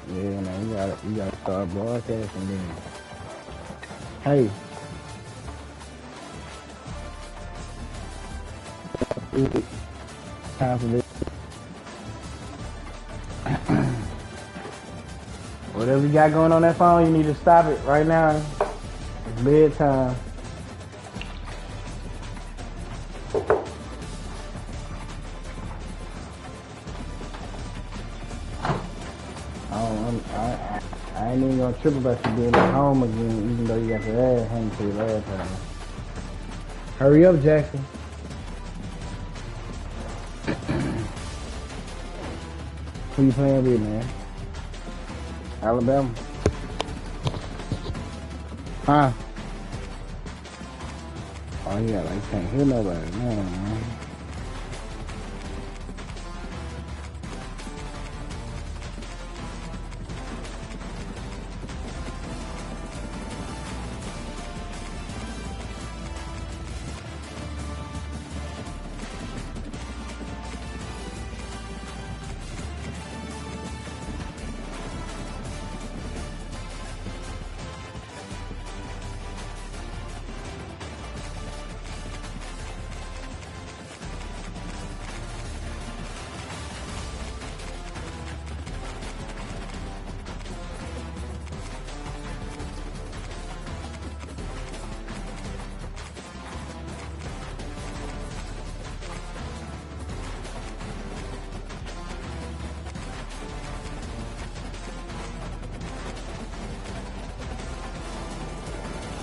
Yeah, man, you gotta start broadcasting then. Hey, time for this. Whatever you got going on that phone, you need to stop it right now. It's bedtime. I ain't even gonna trip about you being at home again, even though you got your ass handed to you last time. Hurry up, Jackson. Who you playing with, man? Alabama? Huh? Oh yeah, like can't hear nobody. Man.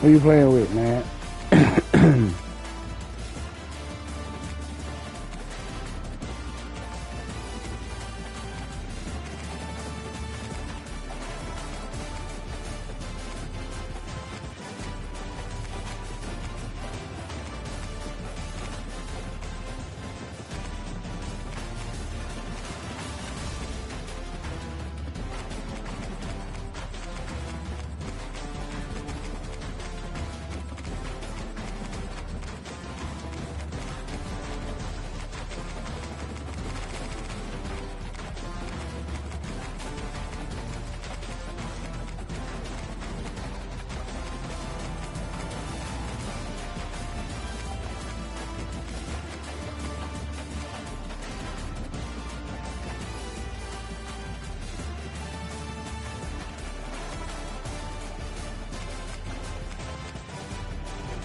Who you playing with, man?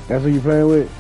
That's who you playing with?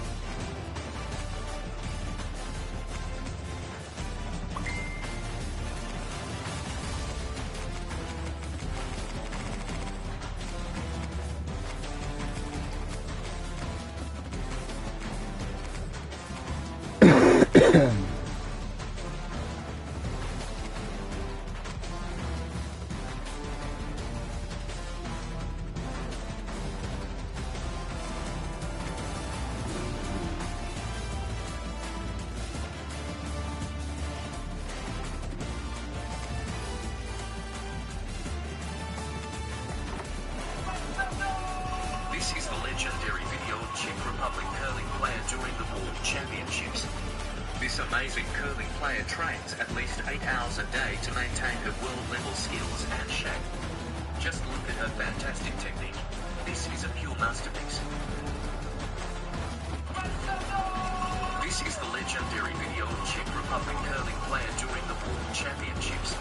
This is the legendary video of Czech Republic curling player during the World Championships. This amazing curling player trains at least 8 hours a day to maintain her world-level skills and shape. Just look at her fantastic technique. This is a pure masterpiece. This is the legendary video of Czech Republic curling player during the World Championships.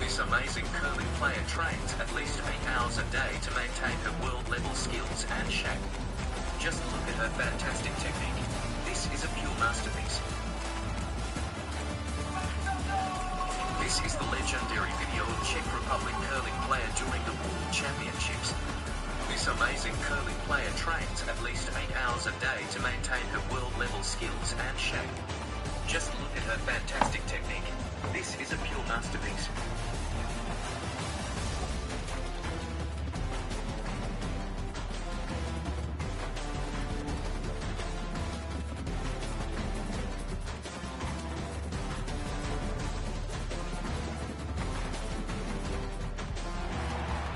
This amazing curling player trains at least 8 hours a day to maintain her world-level skills and shape. Just look at her fantastic technique. This is a pure masterpiece. This is the legendary video of Czech Republic curling player during the World Championships. This amazing curling player trains at least 8 hours a day to maintain her world-level skills and shape. Just look at her fantastic technique. This is a pure masterpiece.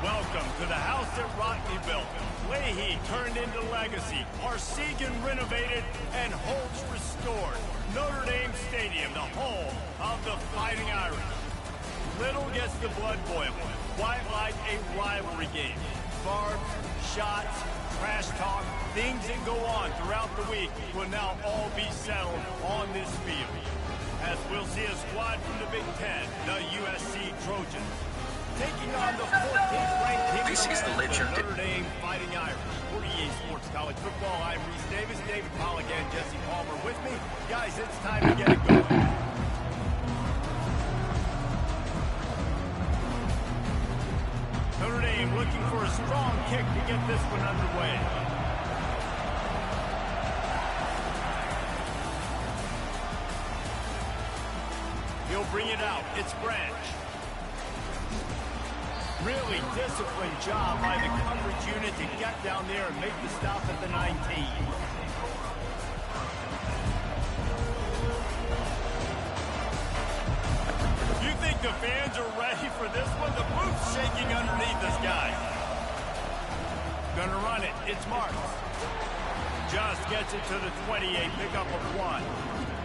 Welcome to the house that Rockney built. Leahy turned into legacy. Arsegan renovated and Holtz restored. Notre Dame Stadium, the home of the Fighting Irish. Little gets the blood boiling. Quite like a rivalry game. Barbs, shots, trash talk, things that go on throughout the week will now all be settled on this field. As we'll see a squad from the Big Ten, the USC Trojans, taking on the 14th ranked team This is the legend. Notre Dame Fighting Irish. For EA Sports College Football, I'm Reese Davis, David Pollock, and Jesse Palmer with me. Guys, it's time to get it going. Notre Dame looking for a strong kick to get this one underway. He'll bring it out. It's Branch. Really disciplined job by the coverage unit to get down there and make the stop at the 19. You think the fans are ready for this one? The booth's shaking underneath us, guys. Gonna run it. It's Marks. Just gets it to the 28. Pickup of 1.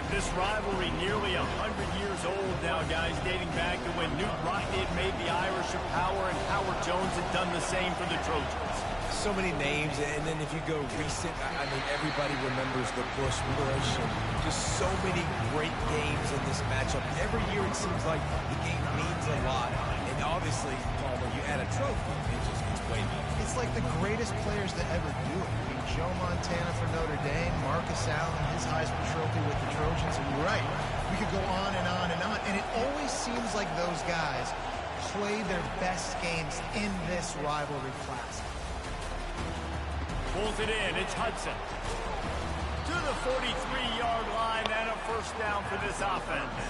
This rivalry nearly 100 years old now, guys, dating back to when Newt Rockne had made the Irish a power and Howard Jones had done the same for the Trojans. So many names, and then if you go recent, I mean, everybody remembers the Bush push, and just so many great games in this matchup. Every year it seems like the game means a lot, and obviously, Palmer, you add a trophy, it just gets way better. It's like the greatest players to ever do it. I mean, Joe Montana for Notre Dame, Marcus Allen, his Heisman Trophy with the Trojans, and you're right, we could go on and on and on, and it always seems like those guys play their best games in this rivalry class. Pulls it in. It's Hudson. To the 43-yard line and a first down for this offense.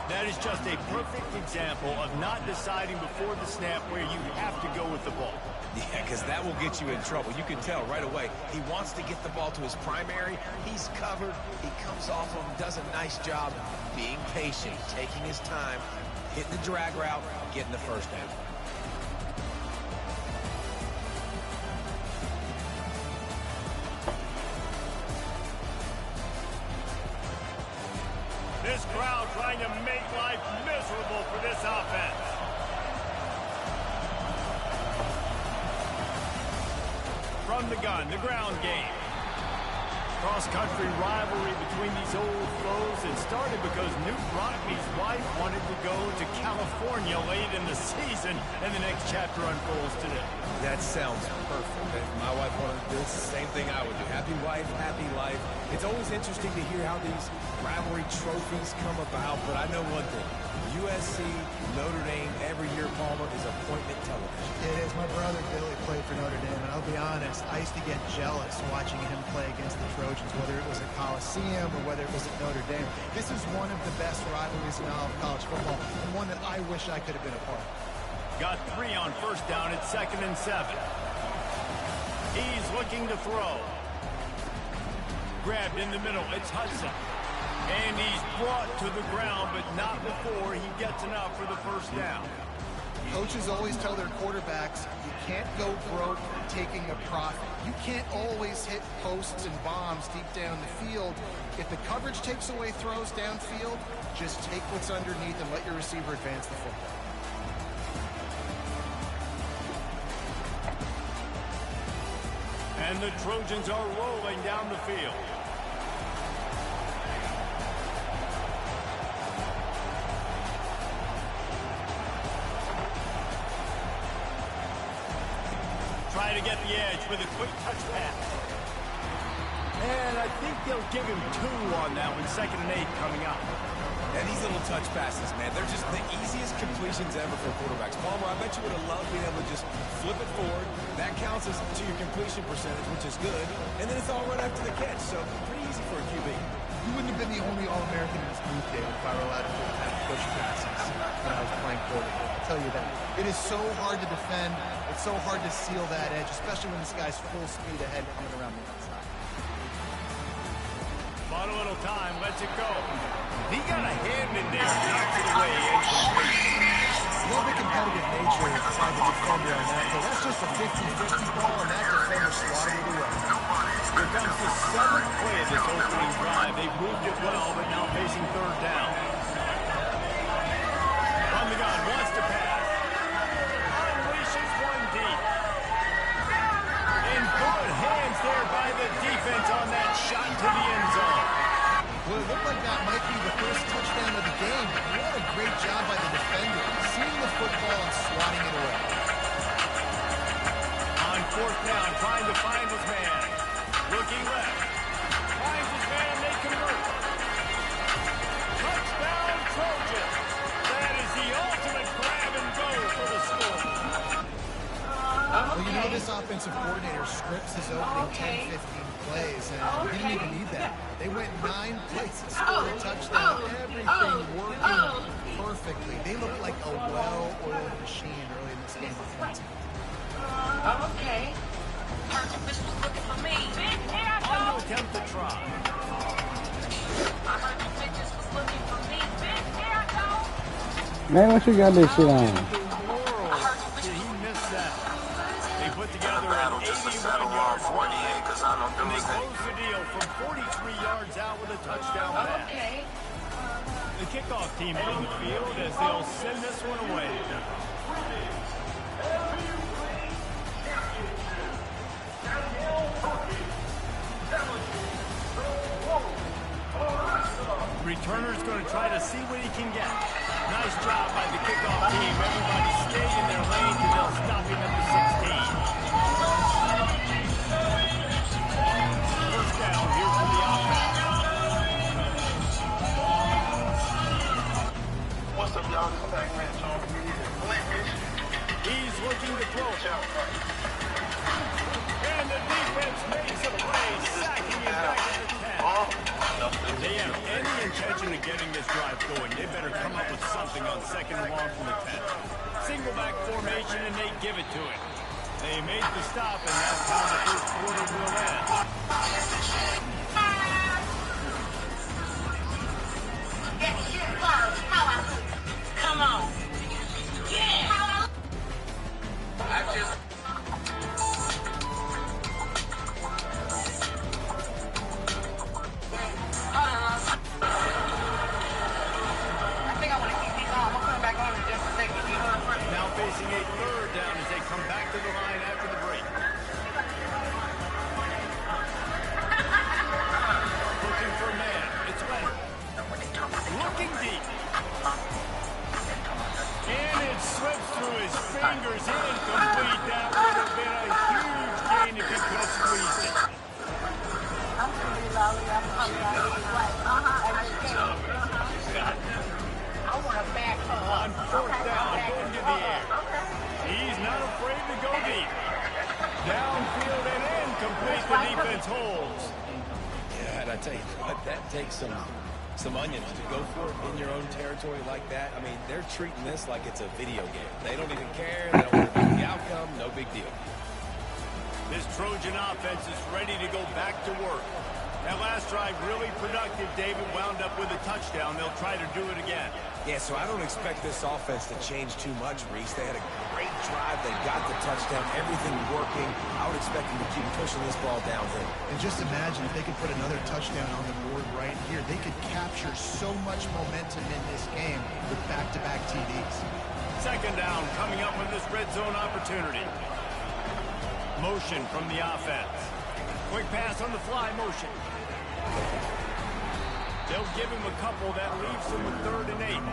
That is just a perfect example of not deciding before the snap where you have to go with the ball. Yeah, because that will get you in trouble. You can tell right away. He wants to get the ball to his primary. He's covered. He comes off of him, does a nice job being patient, taking his time, hitting the drag route, getting the first down. This crowd trying to make life miserable for this offense. From the gun, the ground game. Cross-country rivalry between these old foes. It started because Newt Rockne's wife wanted to go to California late in the season, and the next chapter unfolds today. That sounds perfect. If my wife wanted to do the same thing I would do. Happy wife, happy life. It's always interesting to hear how these rivalry trophies come about, but I know one thing. USC, Notre Dame, every year, Palmer, is appointment television. It is. My brother Billy played for Notre Dame, and I'll be honest, I used to get jealous watching him play against the Trojans, whether it was at Coliseum or whether it was at Notre Dame. This is one of the best rivalries in all of college football, and one that I wish I could have been a part of. Got 3 on first down at 2nd and 7. He's looking to throw. Grabbed in the middle. It's Hudson. And he's brought to the ground, but not before he gets enough for the first down. Coaches always tell their quarterbacks, you can't go broke taking a profit. You can't always hit posts and bombs deep down the field. If the coverage takes away throws downfield, just take what's underneath and let your receiver advance the football. And the Trojans are rolling down the field. Try to get the edge with a quick touch pass. And I think they'll give him 2 on that one. 2nd and 8 coming up. And these little touch passes, man, they're just the easiest completions ever for quarterbacks. Palmer, I bet you would have loved being able to just flip it forward. That counts as to your completion percentage, which is good. And then it's all right after the catch, so pretty easy for a QB. You wouldn't have been the only All-American in this group, David, if I were allowed to push passes when I was playing quarterback. I'll tell you that. It is so hard to defend. It's so hard to seal that edge, especially when this guy's full speed ahead coming around the outside. Bought a little time, lets it go. He got a hand in there, knocks it away. Love the competitive nature inside the defender on that play. That's just a 50-50 ball, and that defender swatted it away. Here comes the 7th play of this opening drive. They moved it well, but now facing 3rd down. From the gun, wants to pass. football and swatting it away. On fourth down, trying to find his man. Looking left. Finds his man, they convert. Touchdown, Trojan. That is the ultimate grab and go for the score. Well, you know this offensive coordinator scripts his opening 10, 15 plays, and he didn't even need that. They went 9 plays and scored a touchdown. Everything working perfectly. They looked like a well-oiled machine early in this game offensively. Okay. Heard the bitch was looking for me. On to attempt to try. I heard the bitches was looking for me. Here I go. Man, what you got this shit on? Did he miss that? They put together an 81-yard run, and they close the deal from 43 yards out with a touchdown pass. Okay. The kickoff team on the field as they'll send this one away. Returner's going to try to see what he can get. Nice job by the kickoff team. Everybody stayed in their lanes and they'll stop him at the 16. First down here for the offense. What's up, y'all? Come back, man. He's looking to throw it. And the defense makes a play, sacking him back at the 10. If they have any intention of getting this drive going, they better come up with something on second and long from the 10. Single back formation, and they give it to him. They made the stop, and that's how the first quarter will end. Come on. Yeah. I just... Now facing a third down as they come back to the line after the break. Looking for a man. It's Leonard. Looking deep. And it slips through his fingers. Incomplete. That would have been a huge gain if he could have squeezed it. On fourth down, going to the air. He's not afraid to go deep. Downfield and incomplete. The defense holds. Yeah, and I tell you what, that takes some onions to go for it in your own territory like that. I mean, they're treating this like it's a video game. They don't even care. They don't want to the outcome. No big deal. This Trojan offense is ready to go back to work. That last drive really productive. David wound up with a touchdown. They'll try to do it again. Yeah, so I don't expect this offense to change too much, Reese. They had a great drive. They got the touchdown. Everything working. I would expect them to keep pushing this ball downhill. And just imagine if they could put another touchdown on the board right here. They could capture so much momentum in this game with back-to-back TDs. Second down coming up with this red zone opportunity. Motion from the offense. Quick pass on the fly motion. They'll give him a couple. That leaves him with 3rd and 8.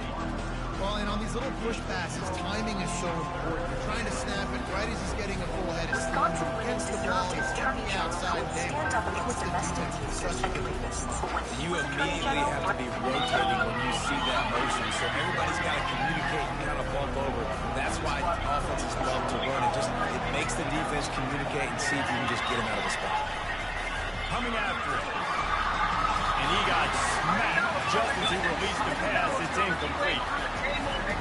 Well, and on these little push passes, timing is so important. You're trying to snap it right as he's getting a full head of steam. Against the ball, he's turning the outside game. Puts the defense in such a good position. You immediately have to be rotating when you see that motion, so everybody's got to communicate and kind of bump over. That's why offenses love to run. It makes the defense communicate and see if you can just get him out of the spot. Coming after it. And he got smacked just as he released the pass. It's incomplete.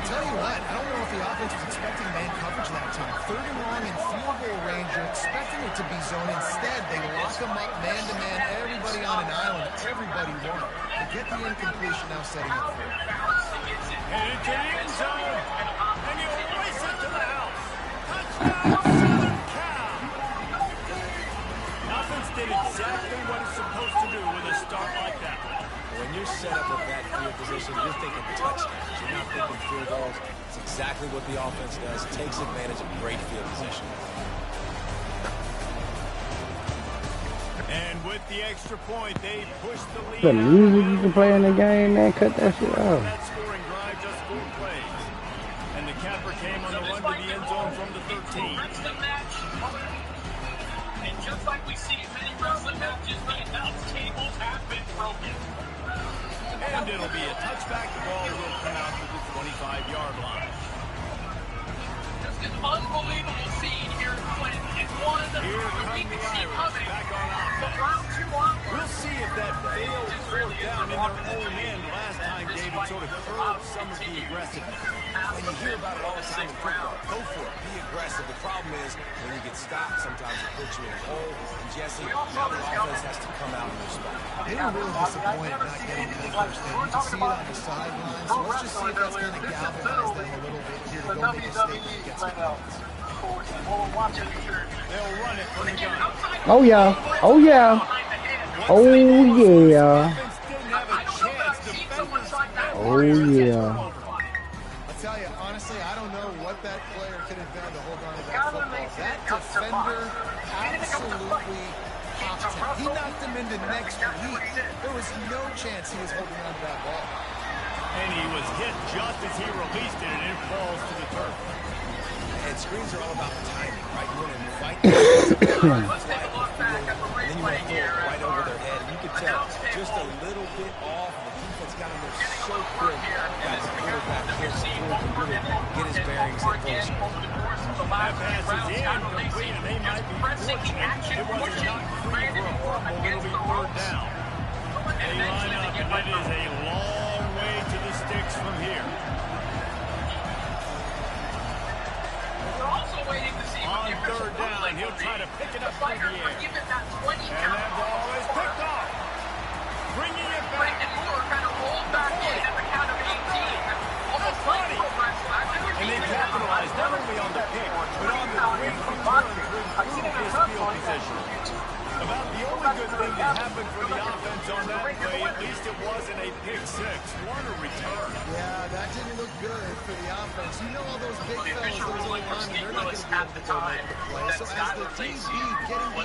Tell you what, I don't know if the offense was expecting man coverage that time. 3rd and long in field goal range. You're expecting it to be zone. Instead, they lock them up man-to-man. Everybody on an island. Everybody won. They get the incompletion now setting up for it. Headed to the end zone. And he'll race it to the house. Touchdown, Southern Cal. Offense did exactly what it's supposed to do with a start like that. When you're set up at that field position, you're thinking touchdowns. You're not thinking field goals. It's exactly what the offense does. Takes advantage of great field position. And with the extra point, they push the lead. The music you can play in the game, man, cut that shit off. That scoring drive, just 4 plays. And the capper came on the run to the end zone from the 13. And just like we see in many wrestling matches, the announce tables have been broken. And it'll be a touchback. The ball will come out to the 25-yard line. Just an unbelievable scene here in Clinton. And one that we can see coming. Back on offense. Round 2 on. We'll see if that failed fourth down in their own end last time, David, sort of curbed some of the aggressiveness. And you hear about it all the time in football. Go for it. Be aggressive. The problem is when you get stopped, sometimes it puts you in a hole. And Jesse, now the offense has to come out and respond. They were really disappointed not getting that first down. You can see it on the sidelines. So let's just see if that's going to galvanize them a little bit here to go make a statement and get some points. They'll run it from the gun. Oh yeah. Oh yeah. Oh yeah. Oh yeah. I'll tell you, honestly, I don't know what that player could have done to hold on to that football. That defender absolutely popped him. He knocked him into next week. There was no chance he was holding on to that ball. And he was hit just as he released it, and it falls to the turf. And screens are all about timing, right? You want to fight and then you want to throw it right over their head. And you can tell just a little bit off. The defense got him there so quick. Got his quarterback here so quick to really get his bearings and push. That pass is incomplete, and they might be fortunate. It was not free for a fumble. It'll be third down. They line up, and it is a long way to the sticks from here. On third down, he'll try to pick it up through the air. And that ball is picked off. Bringing it back. And they capitalized not only on the pick, but on the great return to improve his field position. About the only good thing that happened for the offense on that play, at least it wasn't a pick six. What a return. Yeah, that didn't look good for the offense. You know all those big fellas, those old linemen, they're not going to be able to go make the play. So as the team beat, getting the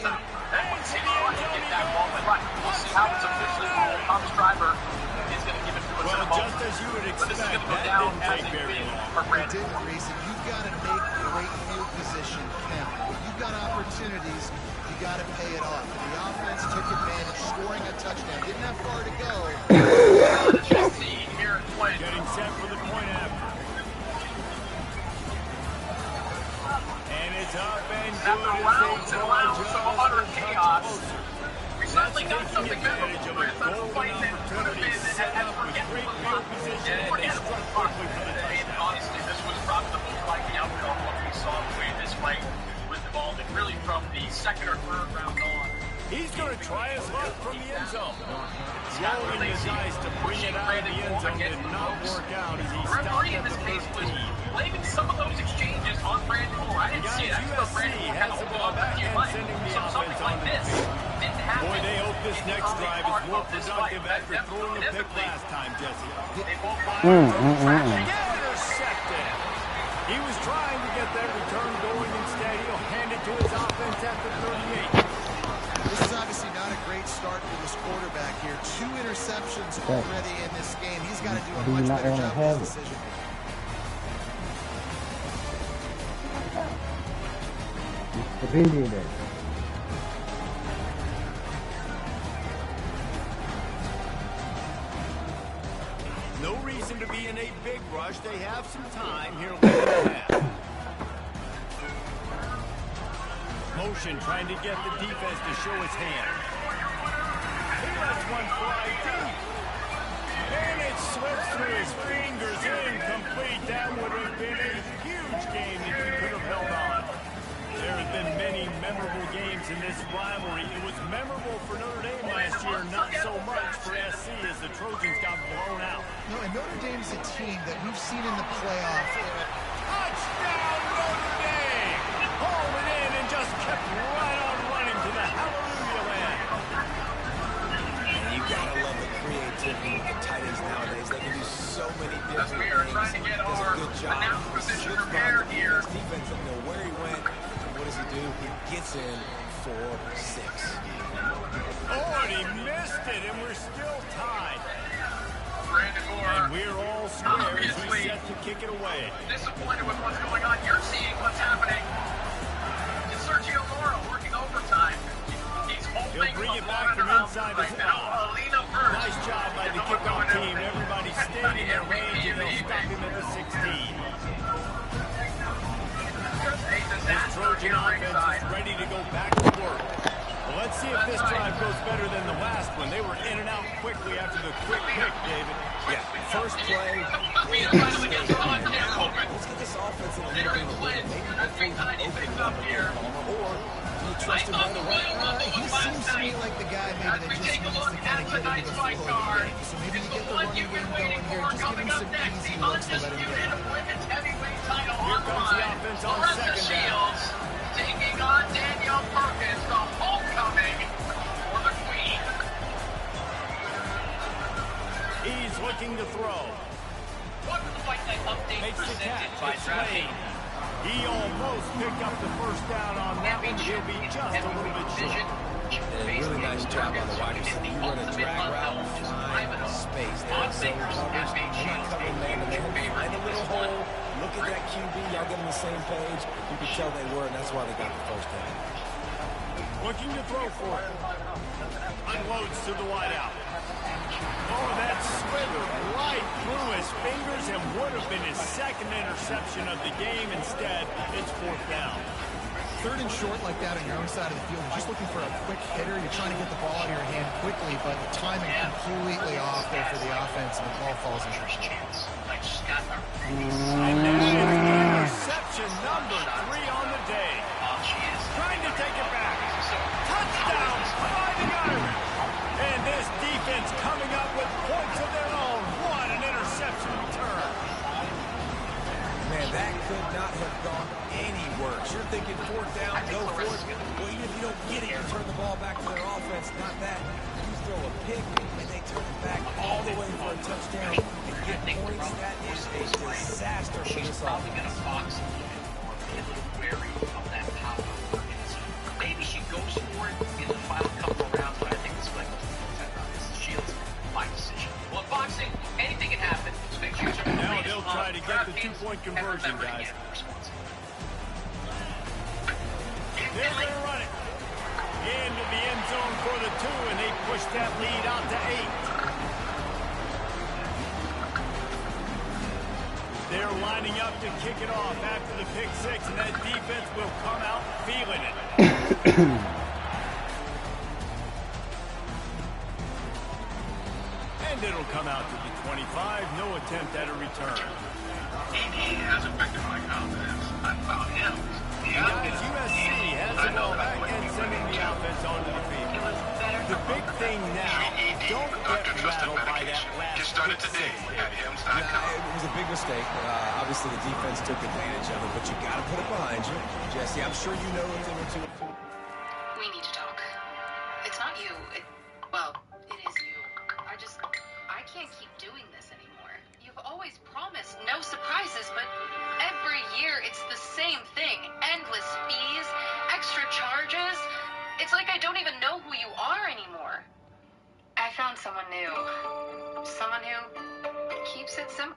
well, just as you would expect, that didn't take very long. It didn't, Reese. You've got to make great field position count. When you've got opportunities, you got to pay it off. And the offense took advantage, scoring a touchdown. Didn't have far to go. Getting set for the point after. And it's up and good as they draw just a touch closer. Certainly got something memorable with a fight that could have been as forgetful position, and they struck quickly for the touchdown. Honestly, this was probably the most likely outcome what we saw the way this fight was evolving, really from the second or third round on. He's going to try his luck from the end zone. Rolling the dice to bring it out of the end zone did not work out as he stopped at the 13. Blaming some of those exchanges on Brandon Moore. I didn't see it. I thought Brandon Moore had a hold on back here, but something like this didn't happen. Boy, they hope this next drive is more productive after throwing a pick last time, Jesse. Intercepted. He was trying to get that return going instead. He'll hand it to his offense at the 38. This is obviously not a great start for this quarterback here. 2 interceptions already in this game. He's got to do a much better job with his decision making. No reason to be in a big rush. They have some time here late in the half. Motion trying to get the defense to show his hand. He lets one fly deep. And it slips through his fingers. Incomplete. That would have been a huge game if he could have held on. There have been many memorable games in this rivalry. It was memorable for Notre Dame last year, not so much for SC as the Trojans got blown out. No, and Notre Dame's a team that we've seen in the playoffs. Touchdown, Notre Dame! Hauled it in and just kept right on running to the hallelujah land. And you gotta love the creativity with the tight ends nowadays. They can do so many different things. Does a good job. He slips behind the defense. Defense doesn't know where he went. What does he do? He gets in for 6. Oh, and he missed it, and we're still tied. Brandon Moore. And we're all square as he's set to kick it away. Disappointed with what's going on. You're seeing what's happening. It's Sergio Mora working overtime. He's He'll holding bring the it ball back under from inside the right now. Alina Burst. Nice job by the kickoff team. Everybody stayed in their range, and they'll stop him at the 16. This Trojan offense is ready to go back to work. Well, let's see if this drive goes better than the last one. They were in and out quickly after the quick pick, David. Yeah, first play. Let's Let's get this offense in a little bit of a rhythm. Maybe open up here. Or do you trust him right away? He seems to me like the guy maybe that just needs to kind of get into the flow of the game. So maybe you get the running game going here. Just give him some easy looks to let him get it. Here comes the offense on second down. Taking on Danielle Perkins, the homecoming for the Queen. He's looking to throw. Welcome to Fight Night Update Makes the presented catch. by It's DraftKings. late. He almost picked up the first down on that one. He'll be just a little bit short. And a really nice job on the wide receiver. You run a drag route, find space. They're so covered. They're not covering man to man. Find a little hole. Look at that QB. Y'all get on the same page. You can tell they were, and that's why they got the first down. Looking to throw for it. Unloads to the wideout. Oh, that slithered right through his fingers and would have been his second interception of the game. Instead, it's fourth down. Third and short like that on your own side of the field, you're just looking for a quick hitter. You're trying to get the ball out of your hand quickly, but the timing completely off there for the offense, and the ball falls in short. And that is interception number 3 on the day. Trying to take it back. Touchdown, Fighting Irish. And this defense coming up with points of their own. What an interception return. Man, that could not have gone any worse. You're thinking fourth down, go for it. Well, even if you don't get it, you turn the ball back to their offense. Not that. You throw a pick, and they turn it back all the way for a touchdown and get points. That is a disaster for this offense. Be a little wary of that power. Maybe she goes for it in the final couple of rounds, but I think this play goes to Shields by decision. Well, in boxing, anything can happen. So make sure you're Now they'll try to get the two-point conversion, guys. They're going to run it. Into the end zone for the 2, and they push that lead out to 8. They're lining up to kick it off after the pick 6, and that defense will come out feeling it. And it'll come out to the 25. No attempt at a return. He has affected my confidence. I found him. Guys, USC has the ball back and sending the offense onto the field. The big thing now, don't get rattled by that last Just started pick today 6. at Hims.com. It was a big mistake. Obviously, the defense took advantage of it, but you got to put it behind you. Jesse, I'm sure you know a thing or two. We need to talk. It's not you. Well, it is you. I can't keep doing this anymore. You've always promised no surprises, but every year it's the same thing. Endless fees, extra charges. It's like I don't even know who you are anymore. I found someone new. Someone who keeps it simple.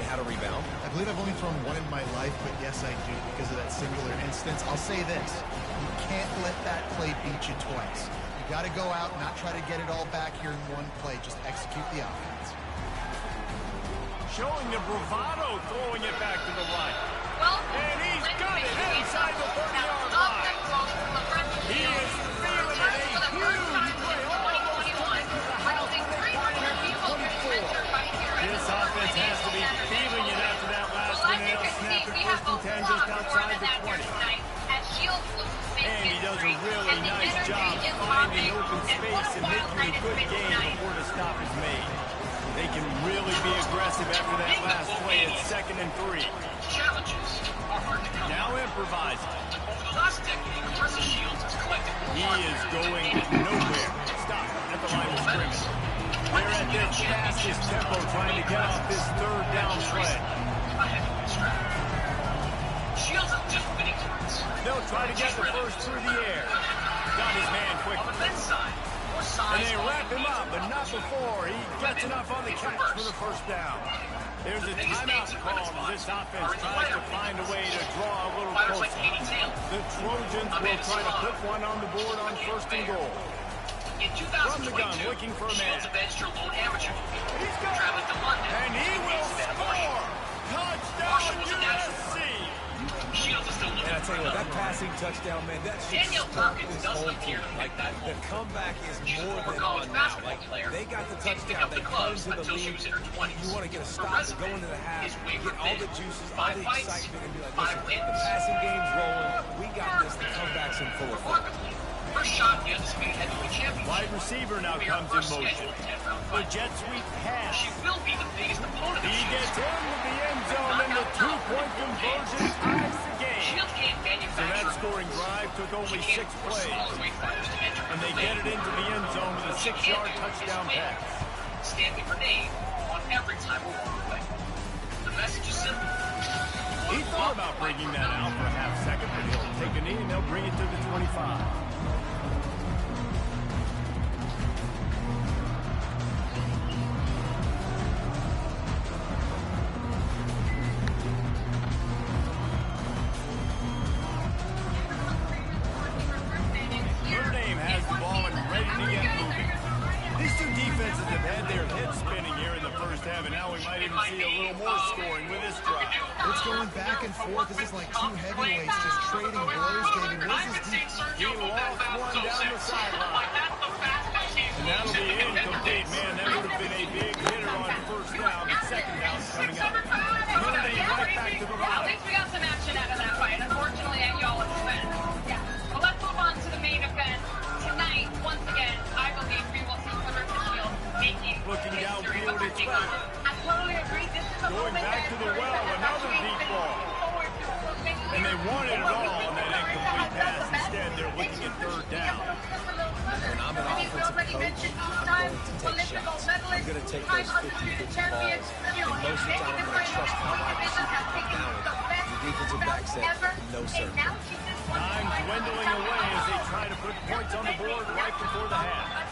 How to rebound. I believe I've only thrown one in my life, but yes, I do because of that singular instance. I'll say this. You can't let that play beat you twice. You got to go out and not try to get it all back here in one play. Just execute the offense. Showing the bravado, throwing it back to the right. And he's got it inside the 30-yard line. He is feeling it. A huge play. This offense has to be feeling it after that last one. They'll snap it first and 10 just outside the 20. And he does a really nice job finding open space and making a good game before the stop is made. They can really be aggressive after that last play at 2nd and 3. Challenges are hard to come Now improvising. Over the last decade, Aggressive Shields has collected He is going nowhere. Stop at the line of scrimmage. They're at their fastest tempo trying to get off this 3rd down play. A heavyweight strategy. Shields is just winning turns. They'll try to get the first through the air. Got his man On the quickly. men's side, more And size. they wrap him up, but not before he gets enough on the catch for the first down. There's a timeout called. This offense tries to find a way to draw a little Fighters like closer. Katie Taylor. The Trojans will try to put one on the board on 1st and goal. In From the gun, 2022, looking for a man. Shields avenged her lone amateur. He's got Traveling to London. And he will score! Marshall was a Touchdown, natural. USC! Shields is still looking And I for tell you what, another that passing touchdown, man, that should Danielle start Perkins this doesn't whole appear team. to Like, make that the move. comeback is She's a more former than college on now. basketball Like, player. they got the Didn't pick touchdown. up the They cut gloves into the until she lead. was in her 20s. You want to get a Her stop to resume go into the half, is way get all the big. juices, all 5 the fights, excitement, and be like, 5 listen, wins. the passing game's rolling. We got this. The comeback's in full effect. Remarkably, first shot at the undisputed heavyweight championship. Wide receiver now Will be her comes first in motion. scheduled 10-round The fight. jet sweep pass. She will be the biggest opponent of He Shields. gets into the end zone, and the 2-point conversion ties the game. Shields can't So that manufacture. scoring drive took only 6 plays, and they get it into the end zone with a 6-yard touchdown pass. Stamping her name on every time we walk away. The message is simple. He thought about bringing that out for a half second, but he'll take a knee and they'll bring it to the 25. Her name has the ball and ready to get moving. These two defenses have had their heads spinning here in the first half, and now we might even see a little more scoring with this drive. It's going back and forth. This is like two heavyweights just trading blows, David. Where's this defense? He lost one down the sideline. And that'll be incomplete. Man, that would have been a big hitter on 1st down, but 2nd down's coming up. Notre Dame right back to the At bottom. least we got some action out of that fight. Unfortunately, at y'all expense. Yeah. But let's move on to the main event. Tonight, once again, I believe we will see Clarissa Shields making Looking history downfield, of her it's team. back. I totally agree. This is a Going moment back that to the Clarissa well, has another actually deep been ball. looking forward to for many And they years. wanted it What all we on think that Clarissa incomplete has done pass. the best, Instead, they're looking at 3rd down. And I'm an I mean, we offensive already coach. mentioned I'm two-time going to take Olympic gold shots. medalist, I'm going to take two-time those 50-50 undisputed balls. champion. You know, And most of the time, I'm going to trust my wide receiver to put down. The defensive back said, no, sir. Time dwindling away as they try to put points on the board right before the half.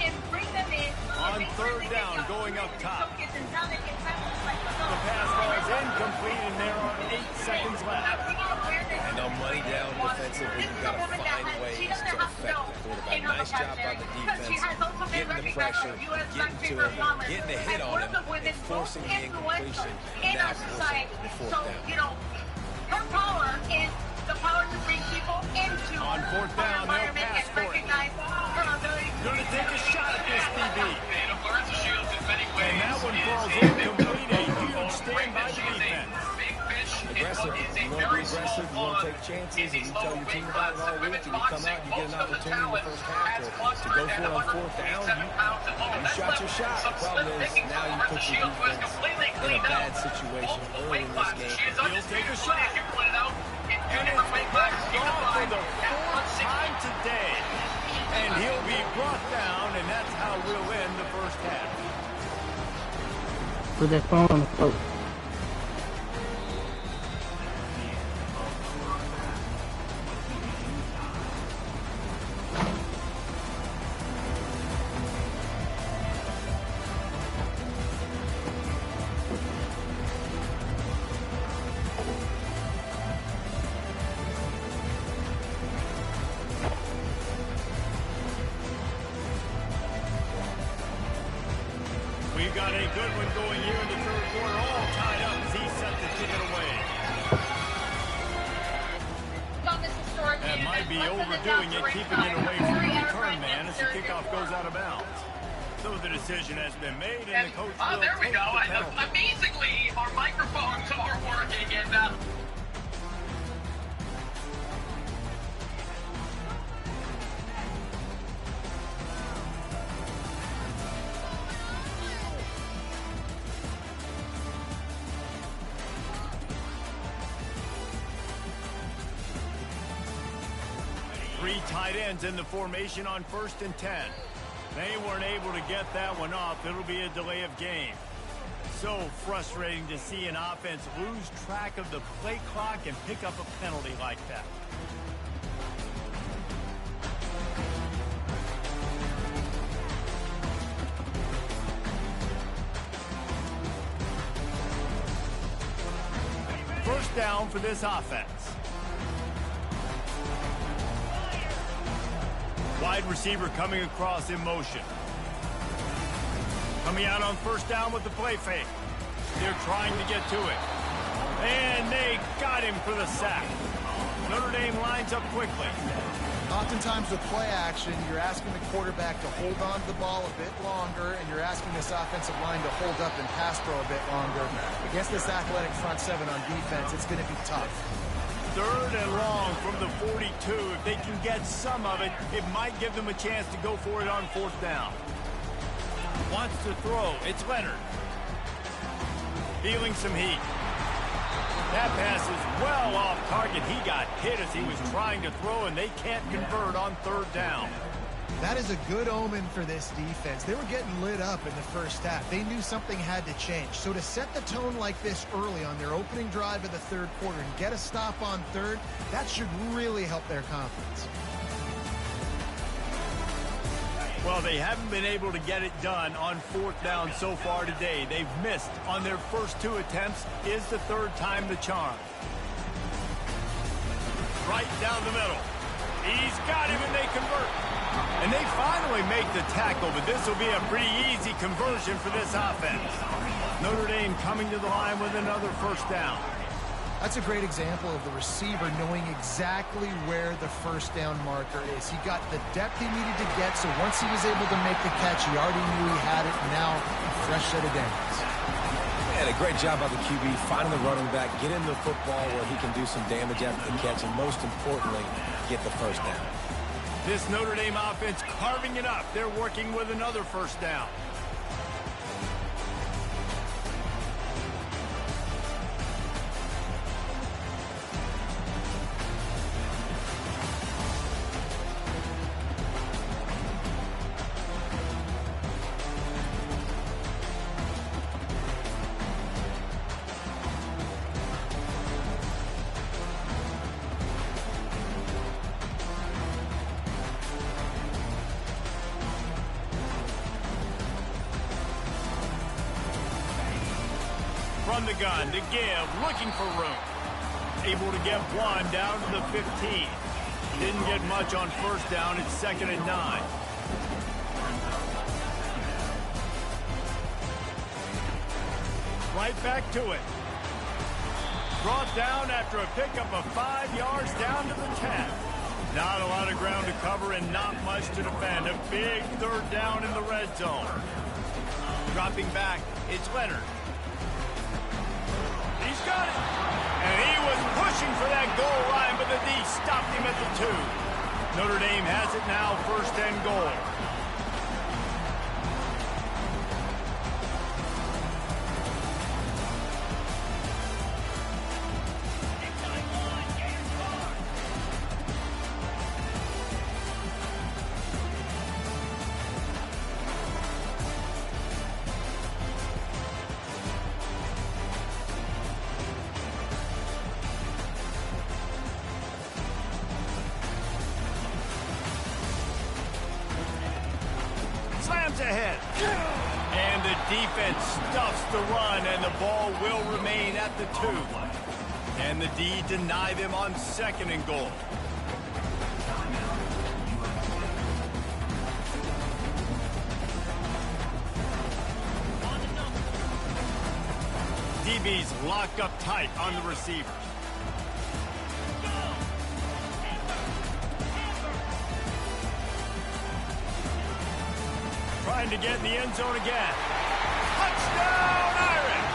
On 3rd down, going up top. The pass ball is incomplete, and there are 8 seconds left. And on money down defensively, you've got to find ways to affect the quarterback. Nice job by the defense, getting the pressure, getting to him, getting a hit on him, and forcing the incompletion, and now forcing the 4th down. Her power is the power to bring people into On 4th down, they'll environment pass and for it. recognize her ability to Gonna take a shot at this, DB. Clarissa Shields in many ways. And that one falls incomplete. A huge stand by the defense. Big fish. Aggressive. You want to be aggressive, you want to take chances, and you tell your team about it all week, and you come out, you get an opportunity in the first half to go for it on 4th down, you shot your shot. The problem is, now you put your defense in a bad situation early in this game. He'll take a shot. And it's backed off for the 4th time today. And he'll be brought down, and that's how we'll end the first half. Put that phone on the floor. We got a good one going here in the 3rd quarter, all tied up as he set the ticket away. That might be overdoing it, keeping it away from the return man as the kickoff goes out of bounds. So the decision has been made, and the coach will There we take go. the penalty. Amazingly, our microphones are working, and Three tight ends in the formation on 1st and 10. They weren't able to get that one off. It'll be a delay of game. So frustrating to see an offense lose track of the play clock and pick up a penalty like that. First down for this offense. Wide receiver coming across in motion. Coming out on 1st down with the play fake. They're trying to get to it. And they got him for the sack. Notre Dame lines up quickly. Oftentimes with play action, you're asking the quarterback to hold on to the ball a bit longer, and you're asking this offensive line to hold up and pass pro a bit longer. Against this athletic front seven on defense, it's going to be tough. 3rd and long from the 42. If they can get some of it, it might give them a chance to go for it on 4th down. Wants to throw. It's Leonard. Feeling some heat. That pass is well off target. He got hit as he was trying to throw, and they can't convert on 3rd down. That is a good omen for this defense. They were getting lit up in the first half. They knew something had to change. So to set the tone like this early on their opening drive of the 3rd quarter and get a stop on 3rd, that should really help their confidence. Well, they haven't been able to get it done on 4th down so far today. They've missed on their first 2 attempts. Is the 3rd time the charm? Right down the middle. He's got him, and they convert. And they finally make the tackle, but this will be a pretty easy conversion for this offense. Notre Dame coming to the line with another 1st down. That's a great example of the receiver knowing exactly where the 1st down marker is. He got the depth he needed to get, so once he was able to make the catch, he already knew he had it, and now a fresh set of downs. And a great job by the QB, finding the running back, get him the football where he can do some damage after the catch, and most importantly, get the 1st down. This Notre Dame offense carving it up. They're working with another 1st down. From the gun to give, looking for room. Able to get one down to the 15. Didn't get much on 1st down. It's 2nd and 9. Right back to it. Brought down after a pickup of 5 yards down to the 10. Not a lot of ground to cover and not much to defend. A big 3rd down in the red zone. Dropping back, it's Leonard. He's got it. And he was pushing for that goal line, but the D stopped him at the 2. Notre Dame has it now, 1st and goal. Slams ahead. And the defense stuffs the run, and the ball will remain at the 2. And the D deny them on 2nd and goal. DBs locked up tight on the receivers. Trying to get in the end zone again. Touchdown, Irish!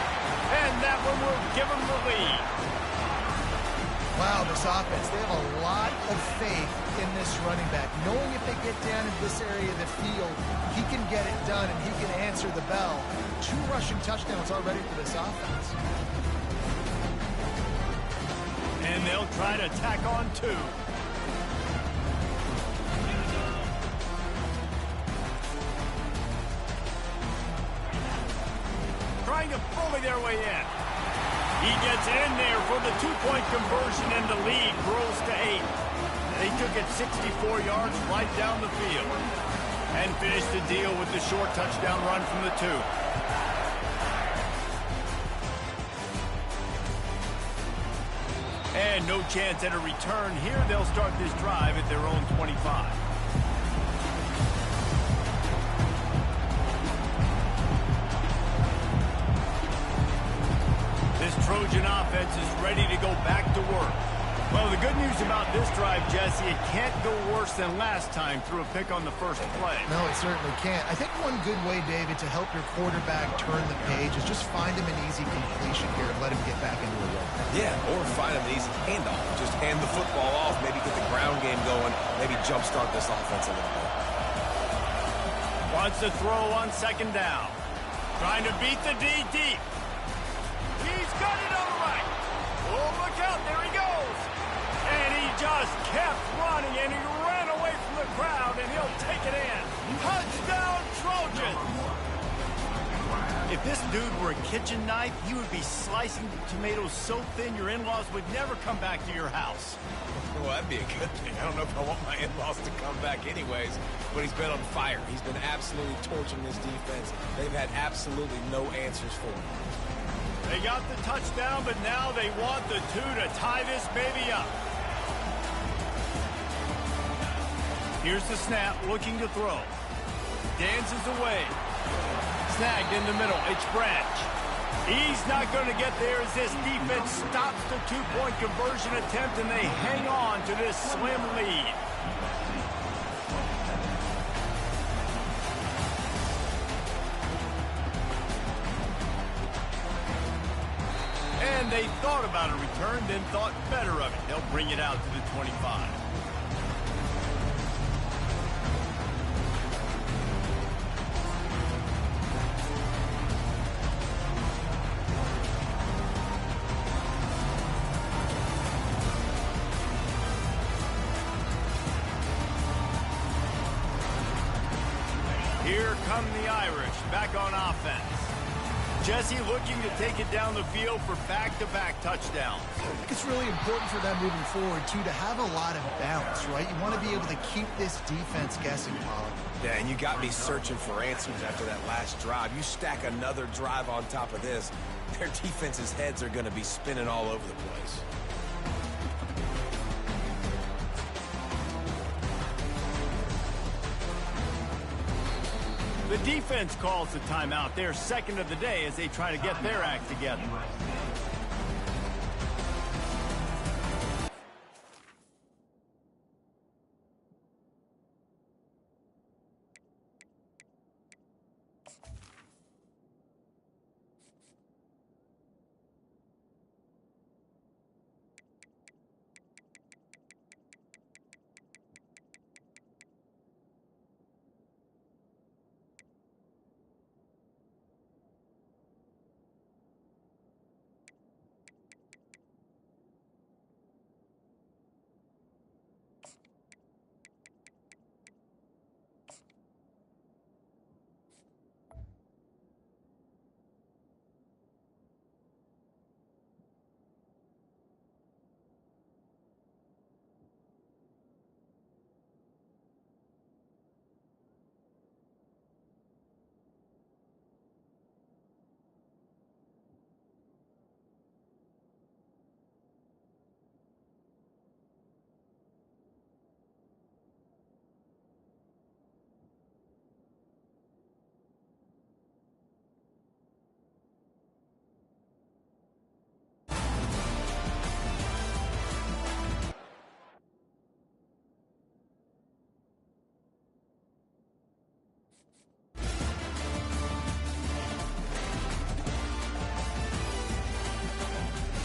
And that one will give them the lead. Wow, this offense, they have a lot of faith in this running back. Knowing if they get down into this area of the field, he can get it done and he can answer the bell. 2 rushing touchdowns already for this offense. And they'll try to tack on 2. trying to bully their way in. He gets in there for the two-point conversion, and the lead grows to 8. They took it 64 yards right down the field and finished the deal with the short touchdown run from the 2. And no chance at a return here. They'll start this drive at their own 25. This Trojan offense is ready to go back to work. Well, the good news about this drive, Jesse, it can't go worse than last time through a pick on the first play. No, it certainly can't. I think one good way, David, to help your quarterback turn the page is just find him an easy completion here and let him get back into a rhythm. Yeah, or find him an easy handoff. Just hand the football off, maybe get the ground game going, maybe jumpstart this offense a little bit. Wants to throw on second down. Trying to beat the D deep. He's got it on the right. Oh, look out, there he goes. And he just kept running, and he ran away from the crowd, and he'll take it in. Touchdown, Trojans! If this dude were a kitchen knife, he would be slicing the tomatoes so thin your in-laws would never come back to your house. Well, that'd be a good thing. I don't know if I want my in-laws to come back anyways, but he's been on fire. He's been absolutely torching this defense. They've had absolutely no answers for him. They got the touchdown, but now they want the 2 to tie this baby up. Here's the snap, looking to throw. Dances away. Snagged in the middle. It's Branch. He's not going to get there as this defense stops the two-point conversion attempt, and they hang on to this slim lead. And they thought about a return, then thought better of it. They'll bring it out to the 25. Here come the Irish, back on offense. Jesse looking to take it down the field for back-to-back touchdowns. I think it's really important for them moving forward, too, to have a lot of balance, right? You want to be able to keep this defense guessing, Pollard. Yeah, and you got me searching for answers after that last drive. You stack another drive on top of this, their defense's heads are going to be spinning all over the place. The defense calls the timeout, their second of the day, as they try to get their act together.